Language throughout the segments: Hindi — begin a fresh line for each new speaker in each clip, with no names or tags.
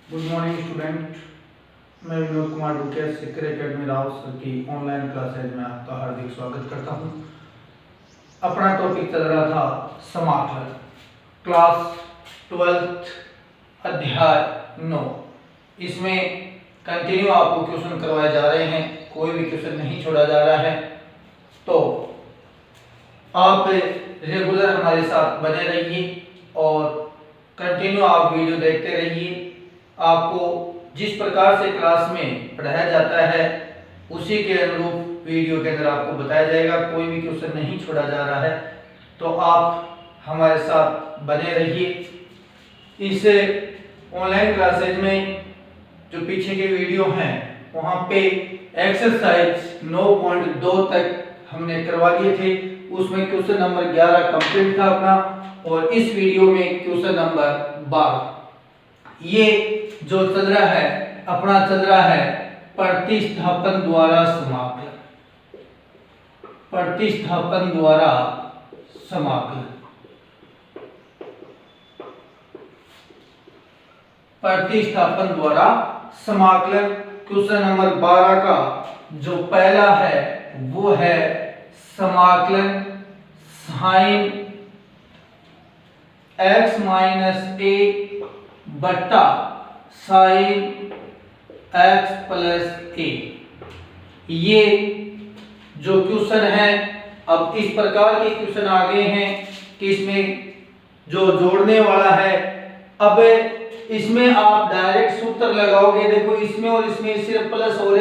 Good morning student. मैं विनोद कुमार डुकिया सिक्कर एकेडमी राव सर की ऑनलाइन क्लासेज में आपका हार्दिक स्वागत करता हूं। अपना टॉपिक चल रहा था समाकलन, क्लास 12 अध्याय 9। इसमें कंटिन्यू आपको क्वेश्चन करवाए जा रहे हैं, कोई भी क्वेश्चन नहीं छोड़ा जा रहा है। तो आप रेगुलर हमारे साथ बने रहिए और कंटिन्यू आप वीडियो देखते रहिए। आपको जिस प्रकार से क्लास में पढ़ाया जाता है उसी के अनुरूप वीडियो के अंदर आपको बताया जाएगा, कोई भी क्वेश्चन नहीं छोड़ा जा रहा है। तो आप हमारे साथ बने रहिए। इस ऑनलाइन क्लासेज में जो पीछे के वीडियो हैं वहाँ पे एक्सरसाइज 9.2 तक हमने करवा दिए थे, उसमें क्वेश्चन नंबर 11 कंप्लीट था अपना, और इस वीडियो में क्वेश्चन नंबर 12। ये जो चल रहा है अपना चल रहा है प्रतिस्थापन द्वारा समाकलन, प्रतिस्थापन द्वारा समाकलन, प्रतिस्थापन द्वारा समाकलन। क्वेश्चन नंबर 12 का जो पहला है वो है समाकलन साइन x माइनस ए बट्टा साइन x प्लस ए। ये जो क्वेश्चन है, अब इस प्रकार के क्वेश्चन आ गए हैं कि इसमें जो जोड़ने वाला है, अब इसमें आप डायरेक्ट सूत्र लगाओगे। देखो इसमें और इसमें सिर्फ प्लस और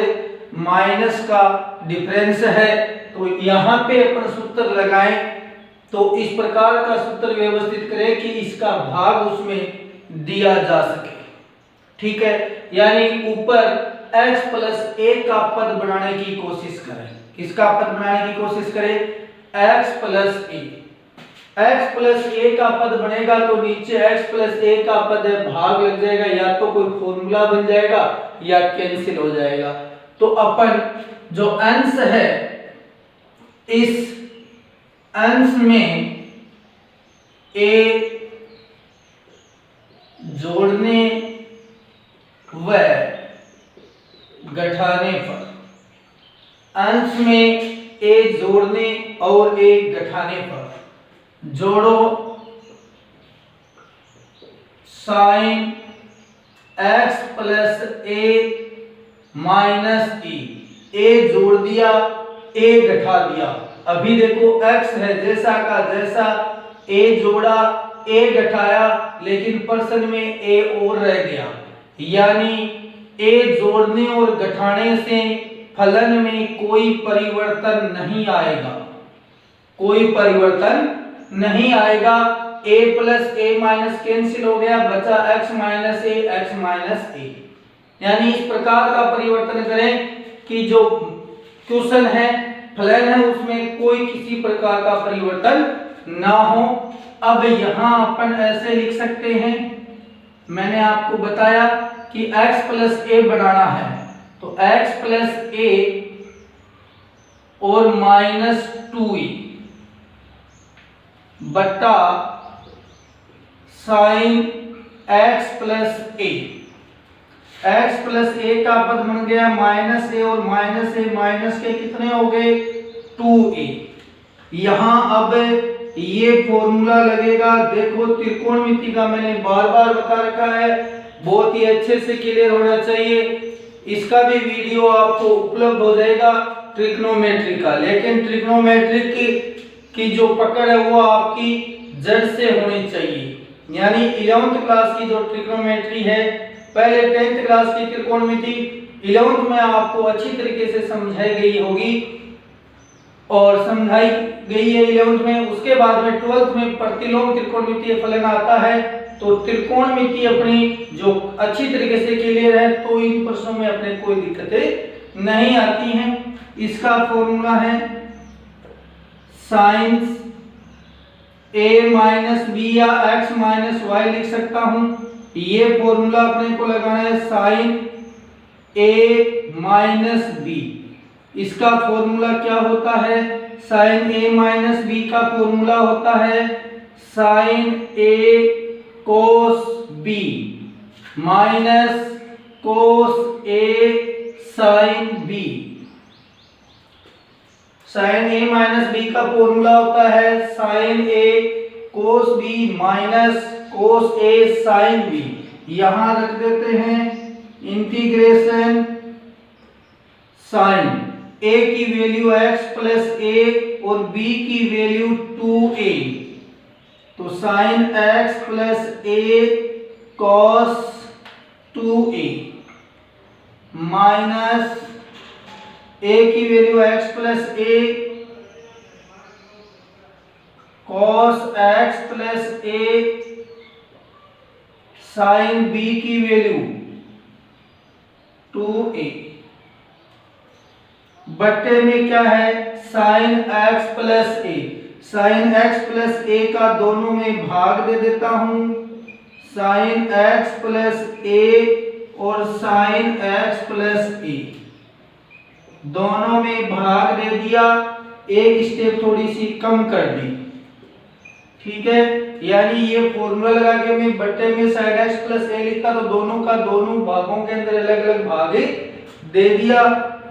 माइनस का डिफरेंस है, तो यहाँ पे अपन सूत्र लगाएं तो इस प्रकार का सूत्र व्यवस्थित करें कि इसका भाग उसमें दिया जा सके। ठीक है, यानी ऊपर x प्लस ए का पद बनाने की कोशिश करें। किसका पद बनाने की कोशिश करें? x plus A. x plus A का पद बनेगा तो नीचे x प्लस ए का पद भाग लग जाएगा, या तो कोई फॉर्मूला बन जाएगा या कैंसिल हो जाएगा। तो अपन जो अंश है, इस अंश में a जोड़ने व घटाने पर, अंश में a जोड़ने और a घटाने पर जोड़ो sine x plus A minus E. a जोड़ दिया, a घटा दिया। अभी देखो x है जैसा का जैसा, a जोड़ा a घटाया, लेकिन प्रश्न में a और रह गया, यानी a जोड़ने और घटाने से फलन में कोई परिवर्तन नहीं आएगा, कोई परिवर्तन नहीं आएगा। a plus a minus cancel हो गया, बचा x minus a, x minus a। यानी इस प्रकार का परिवर्तन करें कि जो क्वेश्चन है, फलन है, उसमें कोई किसी प्रकार का परिवर्तन ना हो। अब यहां अपन ऐसे लिख सकते हैं, मैंने आपको बताया कि x प्लस a बनाना है, तो x प्लस a और माइनस 2e बट्टा sine x plus a। x plus a का पद बन गया माइनस a, और माइनस a माइनस के कितने हो गए? 2a। यहां अब ये फॉर्मूला लगेगा। देखो त्रिकोणमिति का मैंने बार बार बता रखा है, बहुत ही अच्छे से क्लियर होना चाहिए। इसका भी वीडियो आपको उपलब्ध हो जाएगा ट्रिग्नोमेट्री का, लेकिन ट्रिग्नोमेट्री की जो पकड़ है वो आपकी जड़ से होनी चाहिए। यानी 11th क्लास की जो ट्रिग्नोमेट्री है, पहले 10th क्लास की त्रिकोणमिति 11th में आपको अच्छी तरीके से समझाई गई होगी और समझाई गई है 11th में। उसके बाद में 12th में प्रतिलोम त्रिकोणमितीय फलन आता है, तो त्रिकोणमिति अपनी जो अच्छी तरीके से क्लियर है, तो इन प्रश्नों में अपने कोई दिक्कतें नहीं आती हैं। इसका फॉर्मूला है साइन a माइनस बी या x माइनस वाई लिख सकता हूं। ये फॉर्मूला अपने को लगाना है साइन a माइनस बी। इसका फॉर्मूला क्या होता है? साइन a माइनस बी का फॉर्मूला होता है sine a cos b। Minus cos A sine B. Sine A minus B का फॉर्मूला होता है sine A cos B minus cos A sine B. यहां रख देते हैं इंटीग्रेशन साइन ए की वैल्यू x प्लस ए और b की वैल्यू 2a, तो sine x plus A cos 2a minus a की value x plus A cos x plus A sine b की वैल्यू 2a बट्टे में क्या है sine x plus A. Sine x plus A का दोनों में भाग दे देता हूं, साइन x प्लस ए और साइन x प्लस ए दोनों में भाग दे दिया, एक स्टेप थोड़ी सी कम कर दी। ठीक है, यानी ये फॉर्मूला लगा के मैं बट्टे में साइन x प्लस ए लिखा तो दोनों का दोनों भागों के अंदर अलग अलग भाग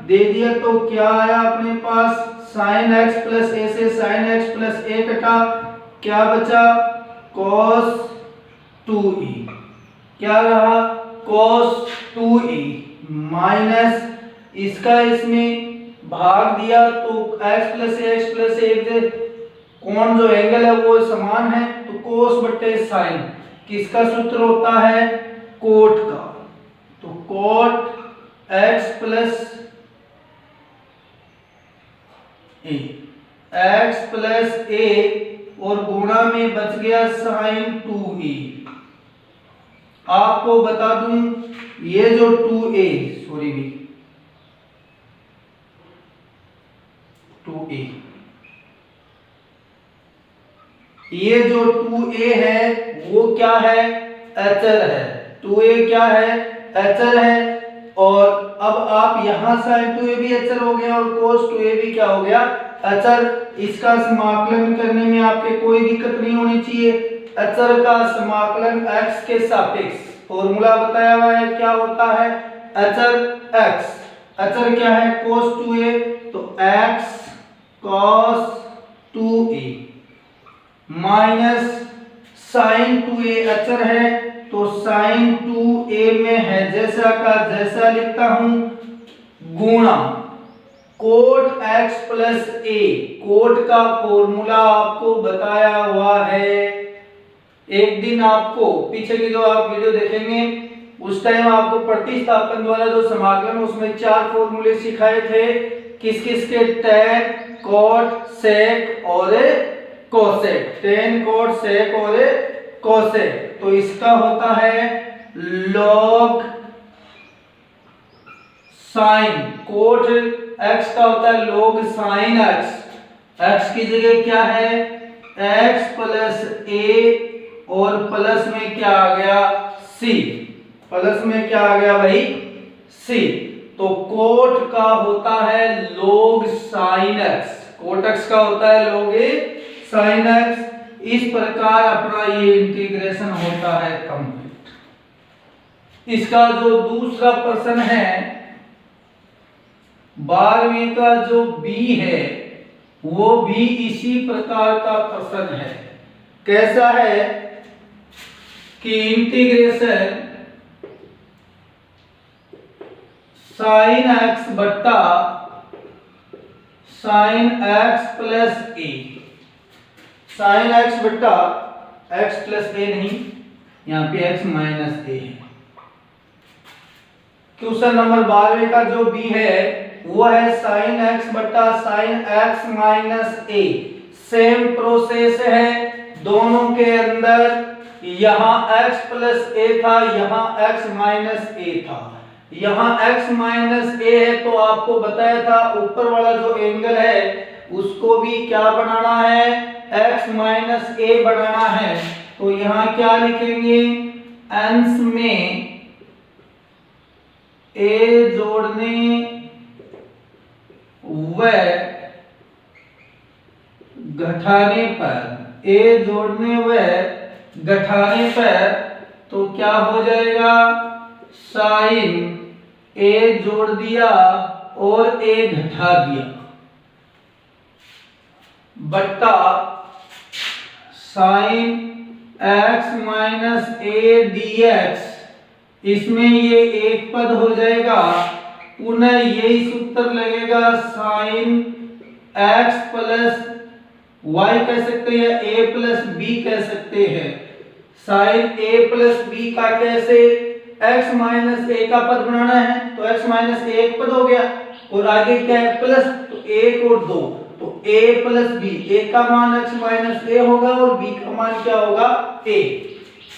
दे दिया तो क्या आया अपने पास साइन x प्लस ए से साइन x प्लस ए कटा, क्या बचा cos 2e, क्या रहा cos 2e माइनस इसका इसमें भाग दिया तो x प्लस ए कोण जो एंगल है वो समान है तो cos बट्टे साइन किसका सूत्र होता है कोट का, तो कोट x प्लस ए और गुणा में बच गया साइन 2e। आपको बता दूं ये जो 2a ये जो 2a है वो क्या है अचर है, 2a क्या है अचर है। और अब आप यहां sin 2a भी अचर हो गया और cos 2a भी क्या हो गया अचर। इसका समाकलन करने में आपके कोई दिक्कत नहीं होनी चाहिए। अचर का समाकलन x के सापेक्ष फॉर्मूला बताया हुआ है, क्या होता है अचर x, अचर क्या है cos 2a, तो x cos 2a minus sin 2a अचर है तो sin 2a में है जैसा का जैसा लिखता हूं गुणा कोट x प्लस ए। कोट का फॉर्मूला आपको बताया हुआ है, एक दिन आपको पीछे की जो आप वीडियो देखेंगे उस टाइम आपको प्रतिस्थापन द्वारा जो समाकलन उसमें 4 फॉर्मूले सिखाए थे, किस किस के tan cot sec और कोसेक, tan cot sec और कोसेक। तो इसका होता है log साइन, कोट x का होता है log साइन x, x की जगह क्या है x प्लस a और प्लस में क्या आ गया c, प्लस में क्या आ गया भाई c। तो कोट का होता है log sine x, cot x का होता है log साइन x। इस प्रकार अपना ये इंटीग्रेशन होता है कंप्लीट। इसका जो दूसरा प्रश्न है 12वीं का जो b है वो भी इसी प्रकार का प्रश्न है। कैसा है कि इंटीग्रेशन साइन x बट्टा sine x plus A, sine x बट्टा x प्लस ए नहीं, यहाँ पे x माइनस ए है। क्वेश्चन नंबर 12 का जो b है वो है साइन x बट्टा साइन x माइनस ए। सेम प्रोसेस है दोनों के अंदर, यहाँ x प्लस ए था, यहाँ x माइनस ए था। यहाँ x माइनस ए है तो आपको बताया था ऊपर वाला जो एंगल है उसको भी क्या बनाना है x माइनस ए बनाना है। तो यहाँ क्या लिखेंगे अंश में a जोड़ने व घटाने पर, a जोड़ने व घटाने पर तो क्या हो जाएगा, साइन ए जोड़ दिया और ए घटा दिया बट्टा साइन x माइनस ए dx, इसमें ये एक पद हो जाएगा, पुनः यही सूत्र लगेगा, साइन x प्लस y कह सकते हैं, a प्लस b कह सकते हैं। साइन a प्लस b का कैसे, x माइनस a का पद बनाना है तो x माइनस a एक पद हो गया और आगे क्या है प्लस, तो 1 और 2, तो a प्लस b, a का मान x माइनस a होगा और b का मान क्या होगा a।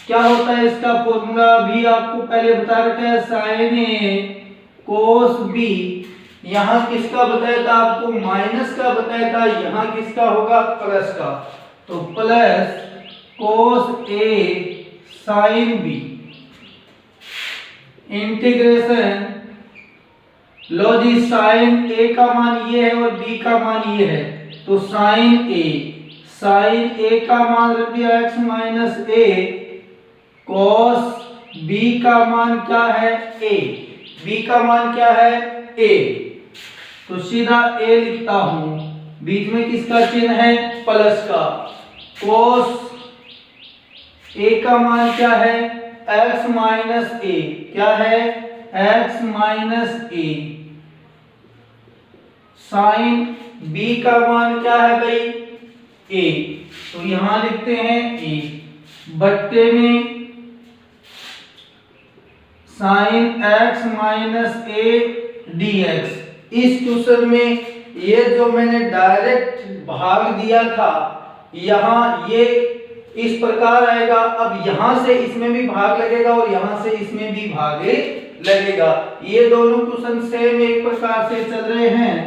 क्या होता है इसका फॉर्मूला भी आपको पहले बता रखा है, साइन a कोस b, यहाँ किसका बताया था आपको, माइनस का बताया था, यहाँ किसका होगा प्लस का, तो plus cos a sine b, integration, लो जी साइन a का मान ये है और b का मान ये है, तो साइन a का मान रख दिया x minus a, cos b का मान क्या है a, b का मान क्या है a, तो सीधा a लिखता हूं, बीच में किसका चिन्ह है प्लस का, cos a का मान क्या है x माइनस a, क्या है x minus a, sine b का मान क्या है भाई a, तो यहां लिखते हैं a, बट्टे में sine x minus a dx। इस क्वेश्चन में ये जो मैंने डायरेक्ट भाग दिया था, यहाँ ये इस प्रकार आएगा, अब यहां से इसमें भी भाग लगेगा और यहां से इसमें भी भाग लगेगा, ये दोनों क्वेश्चन सेम एक प्रकार से चल रहे हैं,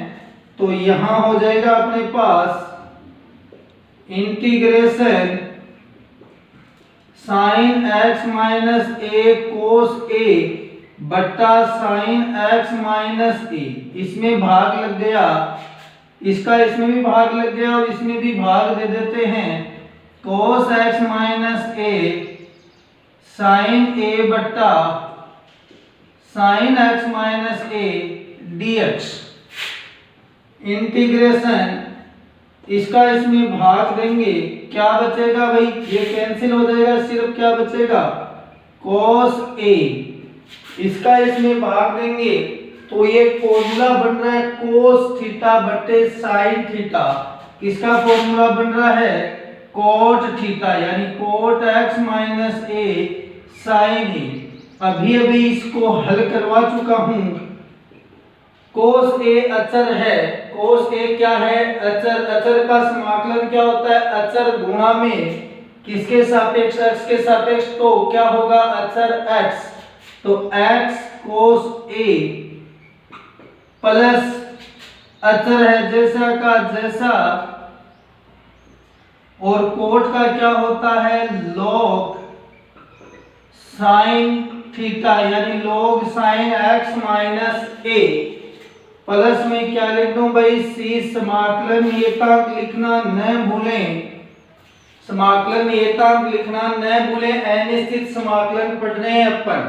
तो यहां हो जाएगा अपने पास integration sine x minus a cos a बट्टा साइन x माइनस a, इसमें भाग लग गया, इसका इसमें भी भाग लग गया और इसमें भी भाग दे देते हैं, cos x minus a sine a बट्टा sine x minus a dx, integration, इसका इसमें भाग देंगे, क्या बचेगा भाई, ये कैंसिल हो जाएगा, सिर्फ क्या बचेगा cos a, इसका इसमें भाग देंगे तो ये फॉर्मूला बन रहा है cos थीटा बटे sin थीटा, किसका फॉर्मूला बन रहा है cot थीटा, यानी cot x minus a sin a। अभी इसको हल करवा चुका हूं, cos a अचर है, cos a क्या है अचर, अचर का समाकलन क्या होता है अचर गुणा में किसके सापेक्ष, x के सापेक्ष, तो क्या होगा अचर x, तो x cos a प्लस अचर है जैसा का जैसा, और कोट का क्या होता है log sin थीटा, यानी log sin x minus a, plus में क्या लिख दूं भाई c, समाकलन नियतांक लिखना न भूलें, समाकलन नियतांक लिखना न भूलें, अनिश्चित समाकलन पढ़ने हैं अपन,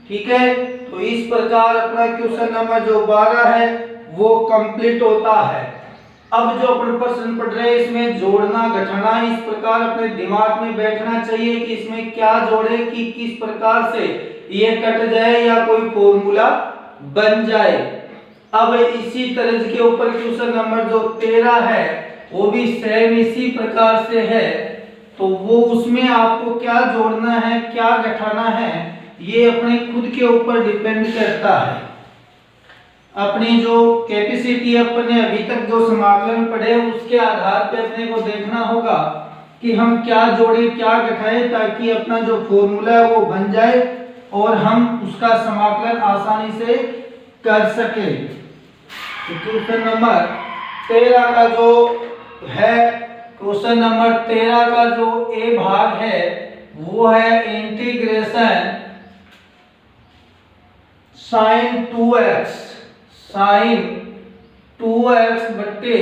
ठीक है। तो इस प्रकार अपना क्वेश्चन नंबर जो 12 है वो कंप्लीट होता है। अब जो अपन प्रश्न पढ़ रहे हैं इसमें जोड़ना घटाना इस प्रकार अपने दिमाग में बैठना चाहिए कि इसमें क्या जोड़े कि किस प्रकार से ये कट जाए या कोई फॉर्मूला बन जाए। अब इसी तरह के ऊपर क्वेश्चन नंबर जो 13 है वो भी सेम इसी प्रकार से है, तो वो उसमें आपको क्या जोड़ना है क्या घटाना है ये अपने खुद के ऊपर डिपेंड करता है। अपनी जो कैपेसिटी अपने अभी तक जो समाकलन पढ़े उसके आधार पे अपने को देखना होगा कि हम क्या जोड़े क्या घटाएं ताकि अपना जो फॉर्मूला है वो बन जाए और हम उसका समाकलन आसानी से कर सके। तो क्वेश्चन नंबर 13 का जो है, क्वेश्चन नंबर 13 का जो ए भाग है वो है इंटीग्रेशन साइन 2x बट्टे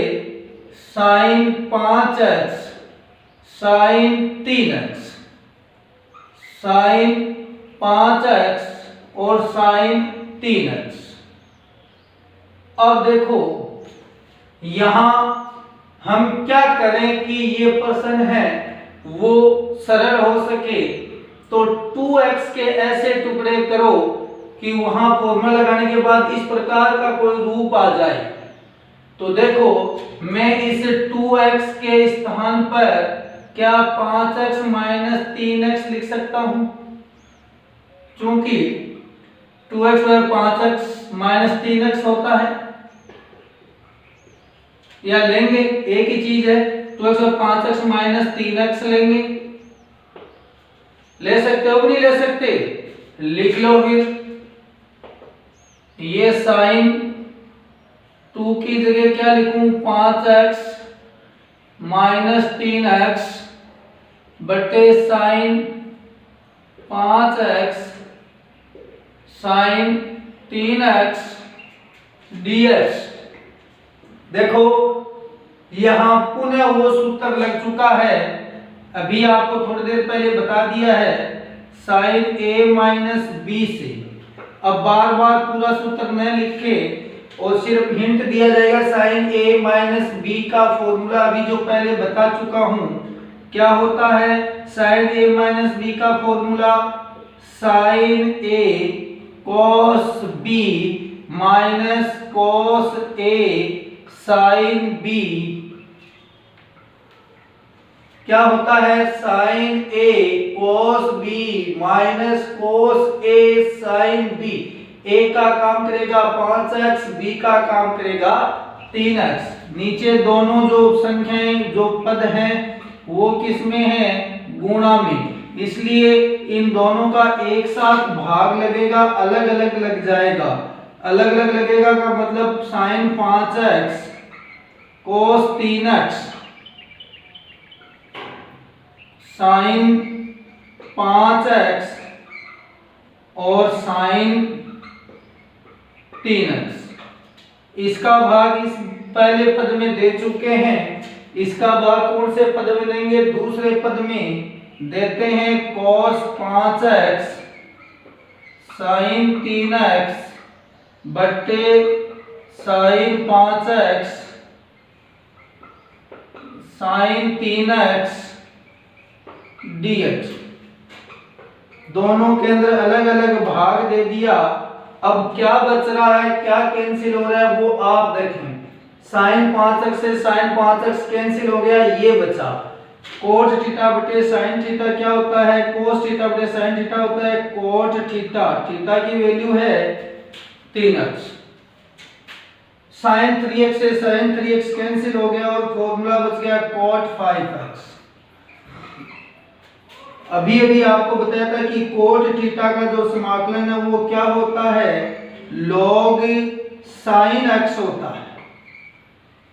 sign 5x sign 3x। Sign 5x और साइन 3x। अब देखो यहां हम क्या करें कि ये प्रश्न है वो सरल हो सके, तो 2x के ऐसे टुकड़े करो कि वहां फॉर्मूला लगाने के बाद इस प्रकार का कोई रूप आ जाए। तो देखो मैं इस 2x के स्थान पर क्या 5x माइनस 3x लिख सकता हूं, क्योंकि 2x पर 5x माइनस 3x होता है, या लेंगे एक ही चीज है, 2x पर 5x माइनस 3x लेंगे, ले सकते हो कि नहीं ले सकते, लिख लो फिर। ये साइन 2 की जगह क्या लिखूं, 5x माइनस 3x बटे sign 5x sign 3x dx। देखो यहां पुनः वो सूत्र लग चुका है, अभी आपको थोड़ी देर पहले बता दिया है, साइन a माइनस बी से। अब बार बार पूरा सूत्र न लिखे और सिर्फ हिंट दिया जाएगा। साइन a माइनस बी का फॉर्मूला अभी जो पहले बता चुका हूं, क्या होता है, साइन a माइनस बी का formula sine a cos b minus cos a sine b, क्या होता है, sine a cos b minus cos a sine b। a का काम करेगा 5x, b का काम करेगा 3x। नीचे दोनों जो संख्याएं जो पद हैं वो किस में है, गुणा में, इसलिए इन दोनों का एक साथ भाग लगेगा, अलग अलग लग जाएगा। अलग अलग लगेगा का मतलब sign 5x cos 3x sign 5x और साइन 3x। इसका भाग इस पहले पद में दे चुके हैं, इसका भाग कौन से पद में देंगे, दूसरे पद में देते हैं, cos 5x साइन 3x बटे sign 5x sign 3x dx। दोनों के अंदर अलग अलग भाग दे दिया। अब क्या बच रहा है, क्या कैंसिल हो रहा है वो आप देखें। साइन 5x से साइन 5x कैंसिल हो गया, ये बचा कोट थीटा बटे साइन थीटा क्या होता है, कोस थीटा बटे साइन थीटा होता है कोट थीटा। थीटा की वैल्यू है 3x। साइन 3x से साइन 3x कैंसिल हो गया और फॉर्मूला बच गया कोट 5x। अभी अभी आपको बताया था कि कोट थीटा का जो समाकलन है वो क्या होता है, log sin x होता है।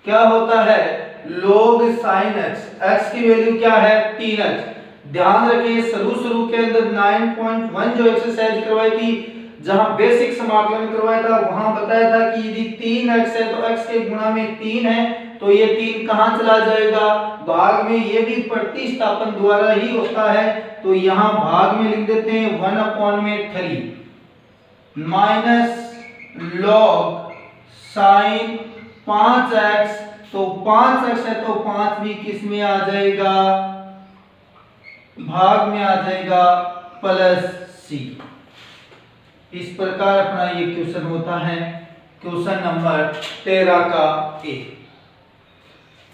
क्या होता है, log sin x। x की वैल्यू क्या है, 3x। ध्यान रखिए शुरू के अंदर 9.1 जो एक्सरसाइज करवाई थी, जहां बेसिक समाकलन करवाया था, वहां बताया था कि यदि 3x है तो x के गुणा में 3 है, तो ये 3 कहां चला जाएगा, भाग में। ये भी प्रतिस्थापन द्वारा ही होता है, तो यहां भाग में लिख देते हैं 1/3 माइनस log sin 5x। तो 5x है तो 5 भी किस में आ जाएगा, भाग में आ जाएगा, प्लस c। इस प्रकार अपना ये क्वेश्चन होता है, क्वेश्चन नंबर 13 का ए।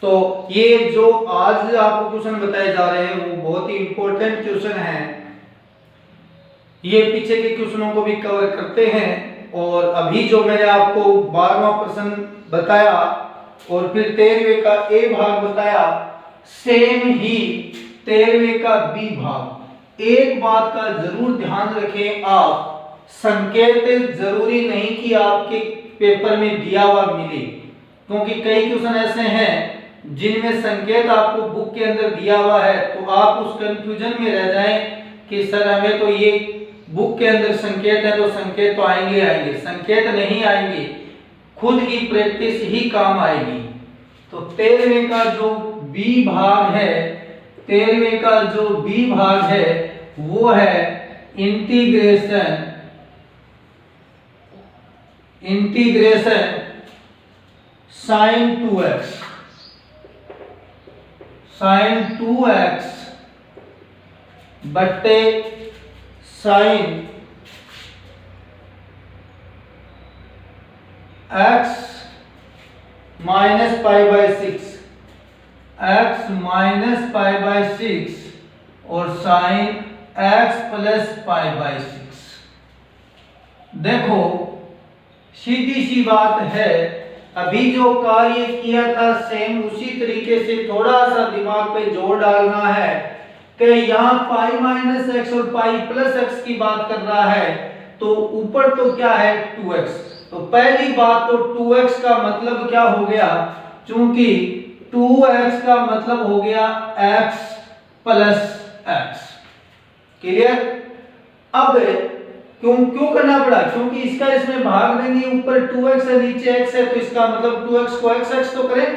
तो ये जो आज आपको क्वेश्चन बताए जा रहे हैं वो बहुत ही इंपॉर्टेंट क्वेश्चन है। ये पीछे के क्वेश्चनों को भी कवर करते हैं, और अभी जो मैंने आपको 12वां प्रश्न बताया और फिर 13वें का ए भाग बताया, सेम ही 13वें का बी भाग। एक बात का जरूर ध्यान रखें आप, संकेत जरूरी नहीं कि आपके पेपर में दिया हुआ मिले, क्योंकि कई क्वेश्चन ऐसे हैं जिनमें संकेत आपको बुक के अंदर दिया हुआ है, तो आप उस कंफ्यूजन में रह जाएं कि सर हमें तो ये बुक के अंदर संकेत है तो संकेत तो आएंगे। संकेत नहीं आएंगे, खुद की प्रैक्टिस ही काम आएगी। तो 13वें का जो बी भाग है, 13वें का जो बी भाग है वो है इंटीग्रेशन साइन 2x बट्टे sine x minus pi by 6 और sine x plus pi by 6। देखो सीधी सी बात है, अभी जो कार्य किया था सेम उसी तरीके से थोड़ा सा दिमाग पे जोर डालना है कि यहाँ पाई माइनस एक्स और पाई प्लस एक्स की बात कर रहा है, तो ऊपर तो क्या है 2x। तो पहली बात तो 2x का मतलब क्या हो गया, चूंकि 2x का मतलब हो गया x प्लस x। क्लियर? अब क्यों करना पड़ा, क्योंकि इसका इसमें भाग देंगे, ऊपर 2x है नीचे x है, तो इसका मतलब 2x को x तो करें,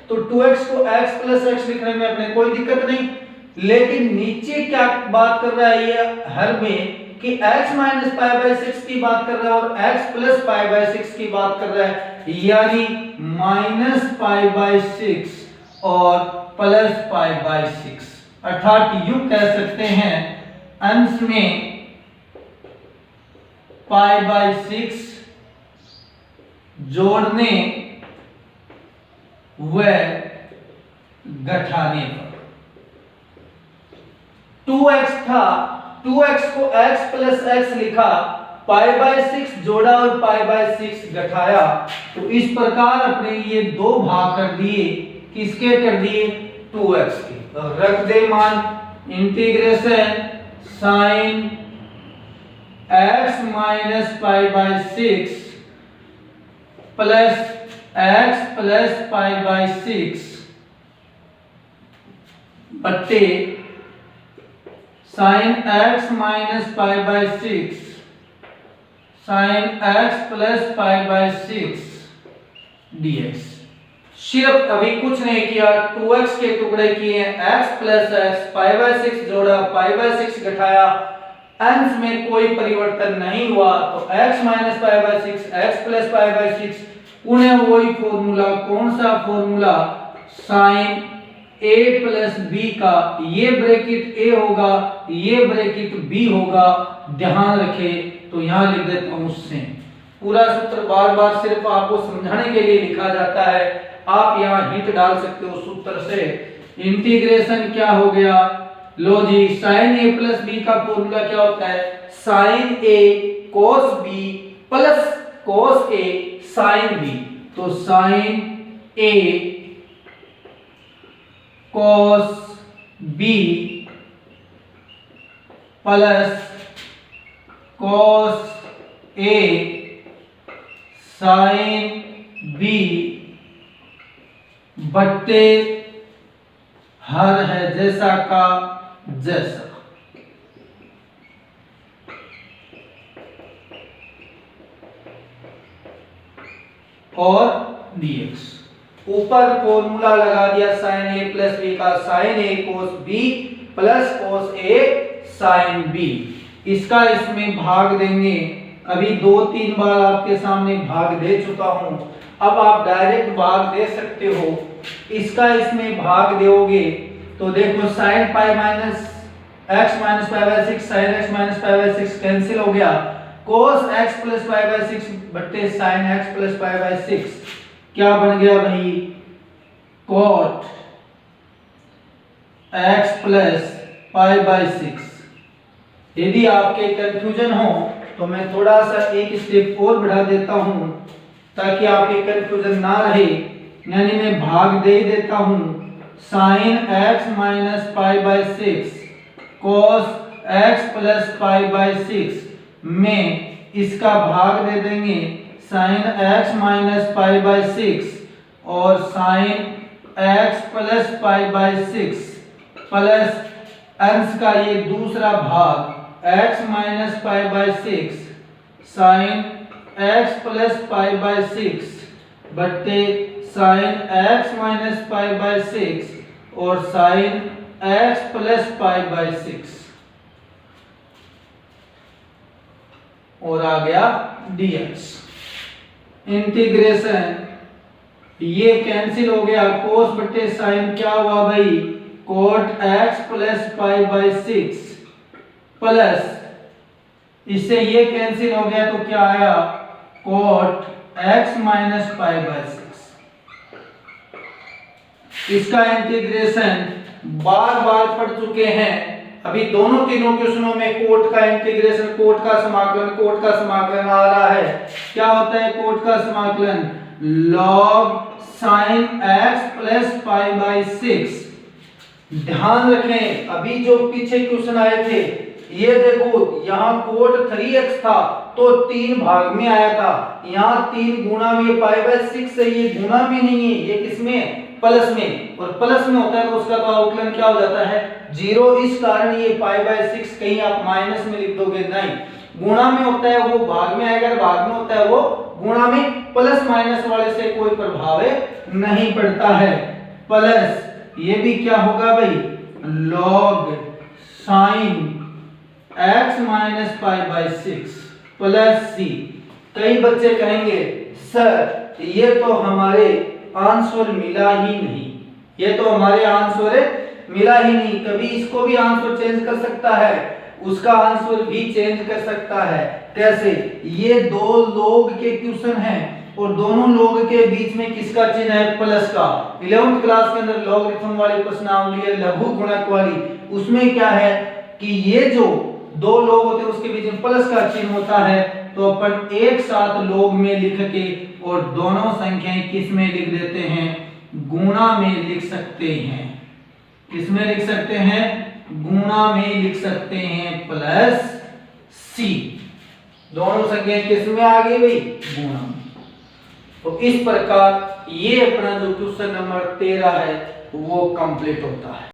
तो 2x को x प्लस x लिखने में अपने कोई दिक्कत नहीं। लेकिन नीचे क्या बात कर रहा है ये हर में कि x माइनस पाई बाय 6 की बात कर रहा है और x प्लस पाई बाय 6 की बात कर रहा है, यानी माइनस पाई बाय 6 और प्लस पाई बाय 6। अर्थात यूं कह सकते हैं अंश में पाई बाय 6 जोड़ने व घटाने पर 2x था, 2x को x प्लस x लिखा, पाई बाय 6 जोड़ा और पाई बाय 6 घटाया, तो इस प्रकार अपने ये दो भाग कर दिए, किसके कर दिए 2x के। तो रख दे मान integration sine x minus pi by 6 plus x plus pi by 6 बट्टे sine x minus pi by 6 sine x plus pi by 6 dx। सिर्फ अभी कुछ नहीं किया, 2x के टुकड़े किए, x plus x pi by 6 जोड़ा, पाई बाय 6 घटाया, अंश में कोई परिवर्तन नहीं हुआ, तो x minus pi by 6 x plus pi by 6, उन्हें वही फॉर्मूला, कौन सा formula, sine a plus b का, ये ब्रैकेट a होगा, ये ब्रैकेट b होगा, ध्यान रखे। तो यहां लिख देता हूं sin। पूरा सूत्र बार बार सिर्फ आपको समझाने के लिए लिखा जाता है, आप यहां हिंट डाल सकते हो सूत्र से। इंटीग्रेशन क्या हो गया, लो जी, साइन a प्लस b का फॉर्मूला क्या होता है, sine a cos b plus cos a sine b। तो sine a cos b plus cos a sine b बट्टे हर है जैसा का जैसा। और dx ऊपर फॉर्मूला लगा दिया साइन a प्लस b का, sine a cos b plus cos a sine b। इसका इसमें भाग देंगे, अभी 2-3 बार आपके सामने भाग दे चुका हूं, अब आप डायरेक्ट भाग दे सकते हो। इसका इसमें भाग दोगे तो देखो sine pi minus x minus pi by 6 sine x minus pi by 6 cancel हो गया, cos x plus pi by 6 बट्टे sine x plus pi by 6 क्या बन गया भाई, cot x plus pi by 6। यदि आपके कंफ्यूजन हो तो मैं थोड़ा सा एक स्टेप और बढ़ा देता हूं ताकि आपके कंफ्यूजन ना रहे, यानी मैं भाग दे देता हूं, sine x minus pi by 6 cos x plus pi by 6 में इसका भाग दे देंगे sine x minus pi by 6 और sine x plus pi by 6 plus अंश का ये दूसरा भाग x minus pi by 6 sine x plus pi by 6 बट्टे sine x minus pi by 6 और sine x plus pi by 6। और आ गया dx। इंटीग्रेशन ये कैंसिल हो गया, cos बटे साइन क्या हुआ भाई, cot x plus pi by 6 plus इससे ये कैंसिल हो गया तो क्या आया, cot x minus pi by 6। इसका इंटीग्रेशन बार बार पढ़ चुके हैं, अभी दोनों तीनों क्वेश्चनों में कोट का इंटीग्रेशन, कोट का समाकलन आ रहा है। क्या होता है कोट का समाकलन, log sin x plus pi by 6। ध्यान रखें अभी जो पीछे क्वेश्चन आए थे, ये देखो यहाँ कोट 3x था तो 3 भाग में आया था, यहाँ 3 गुना में पाई बाई 6 से, ये गुना में नहीं है, ये किसमें, प्लस में, और प्लस में होता है तो उसका तो आउटलाइन क्या हो जाता है 0। इस कारण ये पाई बाई 6 कहीं आप माइनस में लिख दोगे नहीं, गुणा में होता है वो भाग में आएगा, भाग में होता है वो गुणा में, प्लस माइनस वाले से कोई प्रभाव नहीं पड़ता है। प्लस ये भी क्या होगा भाई, log sin x minus pi by 6 plus c। कई बच्चे कहेंगे सर ये तो हमारे आंसर मिला ही नहीं, ये तो हमारे आंसर मिला ही नहीं, कभी इसको भी आंसर चेंज कर सकता है, उसका आंसर भी चेंज कर सकता है। कैसे, ये दो लोग के क्वेश्चन हैं और दोनों लोग के बीच में किसका चिन्ह है, प्लस का। 11th क्लास के अंदर लॉगरिथम वाली प्रश्नावली है, लघु गुणक वाली, उसमें क्या है कि ये जो दो लोग होते हैं उसके बीच में प्लस का चिन्ह होता है, तो अपन एक साथ लोग में लिख के और दोनों संख्याएं किस में लिख देते हैं, गुणा में लिख सकते हैं। किस में लिख सकते हैं, गुणा में लिख सकते हैं, प्लस c। दोनों संख्याएं किस में आ गई भाई, गुणा में। तो इस प्रकार ये अपना जो क्वेश्चन नंबर 13 है वो कंप्लीट होता है।